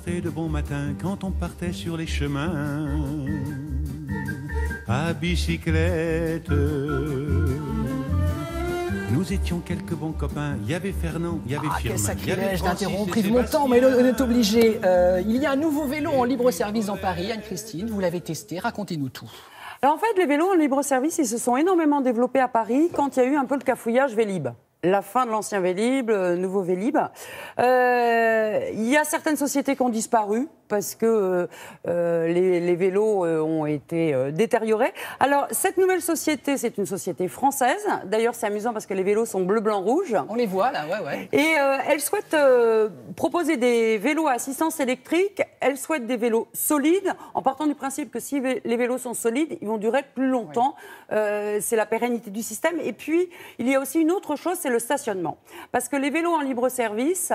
sortait de bon matin quand on partait sur les chemins à bicyclette. Nous étions quelques bons copains. Il y avait Fernand, il y avait Firmin. Quel sacrilège d'interrompre de mon temps, mais on est obligé. Il y a un nouveau vélo en libre-service dans Paris. Anne-Christine, vous l'avez testé, racontez-nous tout. Alors en fait, les vélos en libre-service, ils se sont énormément développés à Paris quand il y a eu un peu le cafouillage Vélib. La fin de l'ancien Vélib, le nouveau Vélib. Il y a certaines sociétés qui ont disparu parce que les vélos ont été détériorés. Alors, cette nouvelle société, c'est une société française. D'ailleurs, c'est amusant parce que les vélos sont bleu, blanc, rouge. On les voit, là, ouais. Et elle souhaite proposer des vélos à assistance électrique. Elle souhaite des vélos solides, en partant du principe que si les vélos sont solides, ils vont durer plus longtemps. C'est la pérennité du système. Et puis, il y a aussi une autre chose, c'est le stationnement. Parce que les vélos en libre-service,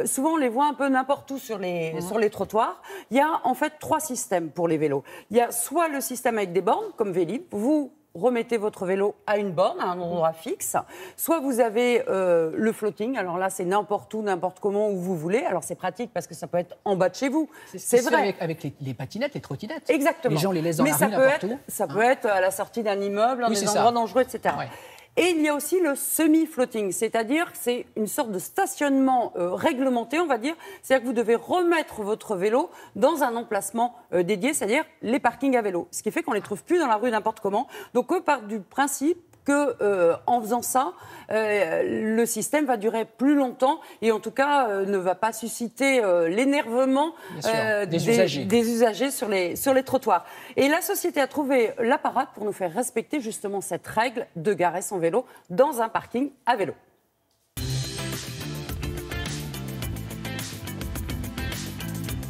souvent, on les voit un peu n'importe où sur les trottoirs. Il y a en fait 3 systèmes pour les vélos. Il y a soit le système avec des bornes, comme Vélib, vous remettez votre vélo à une borne, à un endroit fixe. Soit vous avez le floating, alors là c'est n'importe où, n'importe comment, où vous voulez. Alors c'est pratique parce que ça peut être en bas de chez vous. C'est vrai. Avec les patinettes, les trottinettes. Exactement. Les gens les laissent dans la rue n'importe où. Ça peut être à la sortie d'un immeuble, dans des endroits dangereux, etc. Ouais. Et il y a aussi le semi-floating, c'est-à-dire que c'est une sorte de stationnement réglementé, on va dire. C'est-à-dire que vous devez remettre votre vélo dans un emplacement dédié, c'est-à-dire les parkings à vélo. Ce qui fait qu'on ne les trouve plus dans la rue n'importe comment. Donc eux partent du principe qu'en faisant ça, le système va durer plus longtemps et en tout cas ne va pas susciter l'énervement des usagers sur les trottoirs. Et la société a trouvé la parade pour nous faire respecter justement cette règle de garer son vélo dans un parking à vélo.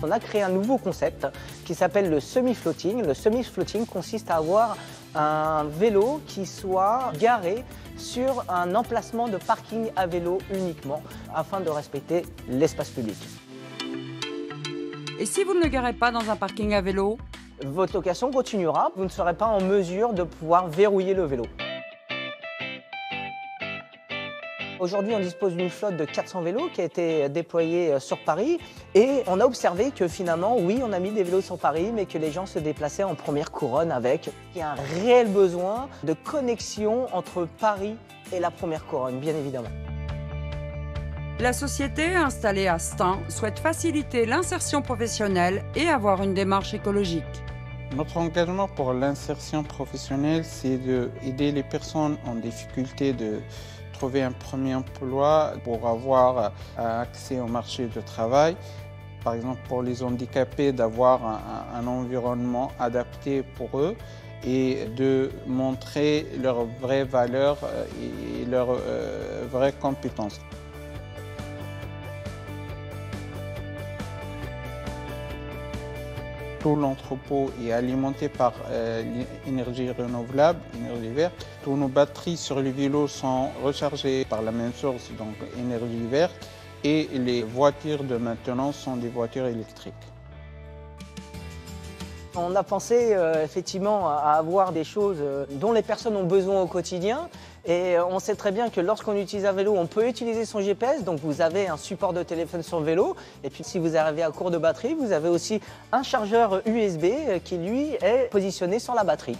On a créé un nouveau concept qui s'appelle le semi-floating. Le semi-floating consiste à avoir un vélo qui soit garé sur un emplacement de parking à vélo uniquement, afin de respecter l'espace public. Et si vous ne le garez pas dans un parking à vélo ? Votre location continuera, vous ne serez pas en mesure de pouvoir verrouiller le vélo. Aujourd'hui, on dispose d'une flotte de 400 vélos qui a été déployée sur Paris. Et on a observé que finalement, oui, on a mis des vélos sur Paris, mais que les gens se déplaçaient en première couronne avec. Il y a un réel besoin de connexion entre Paris et la première couronne, bien évidemment. La société installée à Stein souhaite faciliter l'insertion professionnelle et avoir une démarche écologique. Notre engagement pour l'insertion professionnelle, c'est d'aider les personnes en difficulté de trouver un premier emploi pour avoir accès au marché du travail. Par exemple, pour les handicapés, d'avoir un environnement adapté pour eux et de montrer leurs vraies valeurs et leurs vraies compétences. Tout l'entrepôt est alimenté par l'énergie renouvelable, énergie verte. Toutes nos batteries sur les vélos sont rechargées par la même source, donc énergie verte. Et les voitures de maintenance sont des voitures électriques. On a pensé effectivement à avoir des choses dont les personnes ont besoin au quotidien. Et on sait très bien que lorsqu'on utilise un vélo, on peut utiliser son GPS. Donc vous avez un support de téléphone sur le vélo. Et puis si vous arrivez à court de batterie, vous avez aussi un chargeur USB qui lui est positionné sur la batterie.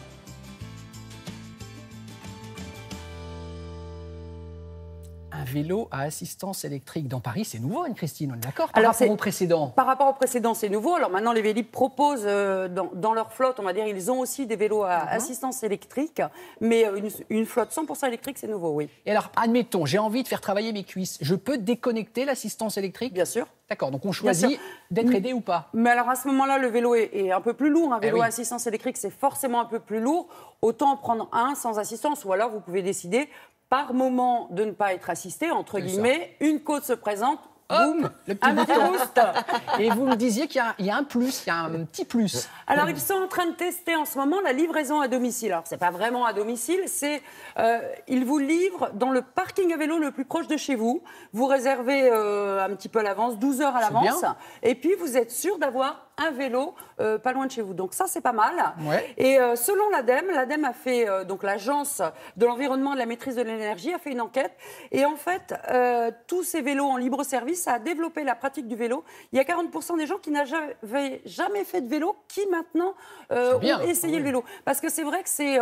Un vélo à assistance électrique dans Paris, c'est nouveau, Anne-Christine, on est d'accord par rapport au précédent? Par rapport au précédent, c'est nouveau. Alors maintenant, les Vélib proposent dans leur flotte, on va dire, ils ont aussi des vélos à assistance électrique, mais une flotte 100% électrique, c'est nouveau, oui. Et alors, admettons, j'ai envie de faire travailler mes cuisses, je peux déconnecter l'assistance électrique? Bien sûr. D'accord, donc on choisit d'être aidé ou pas? Mais alors à ce moment-là, le vélo est un peu plus lourd. Un vélo à assistance électrique, c'est forcément un peu plus lourd. Autant en prendre un sans assistance, ou alors vous pouvez décider par moment de ne pas être assisté, entre guillemets, une côte se présente, boum, le petit boost. Et vous me disiez qu'il y a un plus, il y a un petit plus. Alors, ils sont en train de tester en ce moment la livraison à domicile. Alors, ce n'est pas vraiment à domicile, c'est ils vous livrent dans le parking à vélo le plus proche de chez vous. Vous réservez un petit peu à l'avance, 12 heures à l'avance. Et puis, vous êtes sûr d'avoir un vélo pas loin de chez vous. Donc ça, c'est pas mal. Ouais. Et selon l'ADEME a fait, donc l'Agence de l'environnement et de la maîtrise de l'énergie a fait une enquête. Et en fait, tous ces vélos en libre service, ça a développé la pratique du vélo. Il y a 40% des gens qui n'avaient jamais fait de vélo qui maintenant ont essayé le vélo. Parce que c'est vrai que c'est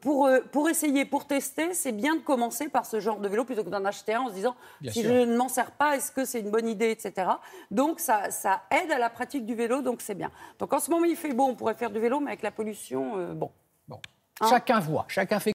pour essayer, pour tester, c'est bien de commencer par ce genre de vélo plutôt que d'en acheter un en se disant si je ne m'en sers pas, est-ce que c'est une bonne idée, etc. Donc ça aide à la pratique du vélo, donc c'est bien. Donc en ce moment il fait beau, on pourrait faire du vélo, mais avec la pollution, bon. Chacun voit, chacun fait